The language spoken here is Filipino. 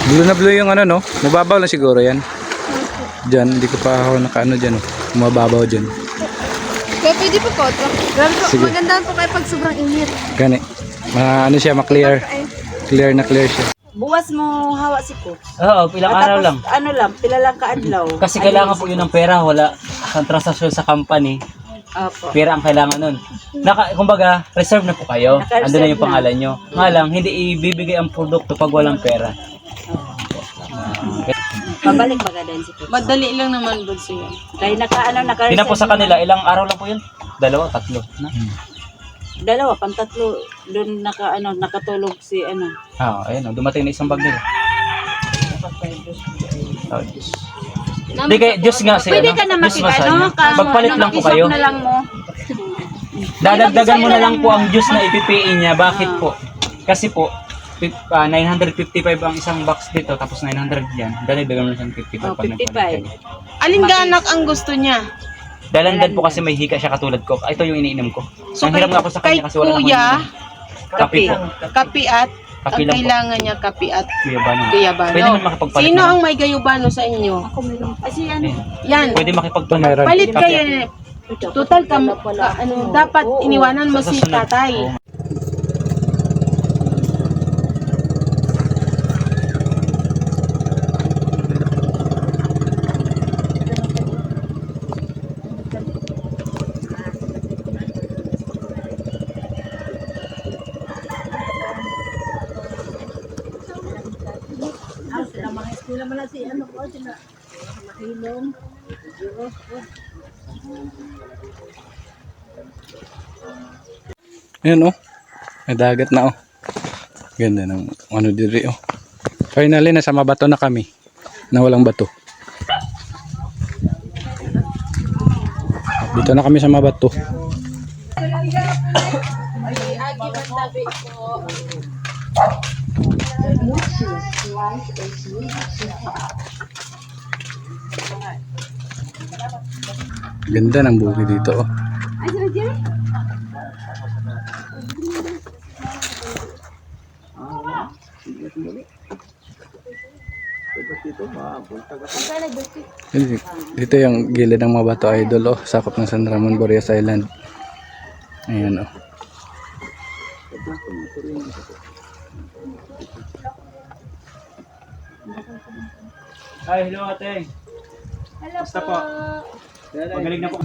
Blue na blue yung ano, no? Mababaw lang siguro yan. Diyan, hindi ko pa ako nakaano dyan. Oh. Mababaw dyan. Kaya pwede po po ito. Sige. Magandaan po kayo pag sobrang init. Gani. Ano siya, ma-clear. Clear na clear siya. Buwas mo hawa si ko. Oo, ilang araw lang. Ano lang, pila lang kaadlaw. Kasi kailangan po yun ng pera, wala ang transaksyon sa company. Opo. Pera ang kailangan nun. Kumbaga, reserve na po kayo. Naka-reserve Andun na yung na. pangalan nyo. Nga lang, hindi ibibigay ang produkto pag walang pera. Pabalik baga din si ko. Madali lang naman bulso yan. Dahil naka Yun na po sa kanila, ilang araw lang po yun? 2, 3. Na? Dalawa, pantatlo doon nakatulog si Ayun, dumating na isang bag nila. Oh, Diyos. Hindi kay Diyos nga si Pwede ka na Diyos makikano, masaya. Magpalit lang po kayo. na lang mo. Dadagdagan mo na lang po ang Diyos na ipipiin niya. Bakit po? Kasi po, 955 ang isang box dito, tapos 900 yan. Dadagdagan mo na siyang 55 pag 55. nagpalit kayo. Alin ganak ang gusto niya? Dalandan po kasi may hika siya katulad ko. Ito yung iniinom ko. So, Ang hirap nga po sa kay kanya kasi wala na kuya, Kape po. kapi at ang Kapi lang po. kailangan niya kapi at Kuya Bano. gayabano. Pwede naman makipagpalit Sino na. ang may gayabano sa inyo? Kasi Yan. Pwede makipagpalit. Mayroon. Palit Kape. kayo. Total dapat iniwanan mo Sa si susunod. tatay. Oo. Ayan, oh. May dagat na, oh. Ganda ng ano diri, oh. Finally, nasa mabato na kami. Na walang bato. Dito na kami sa mabato. Ganda ng bukid dito, oh. Dito yung gilid ng mga bato, idol, oh. Sakop ng San Ramon Boreas Island. Ayan, oh. Ay, hello ate. Hello Basta po. Magaling na po.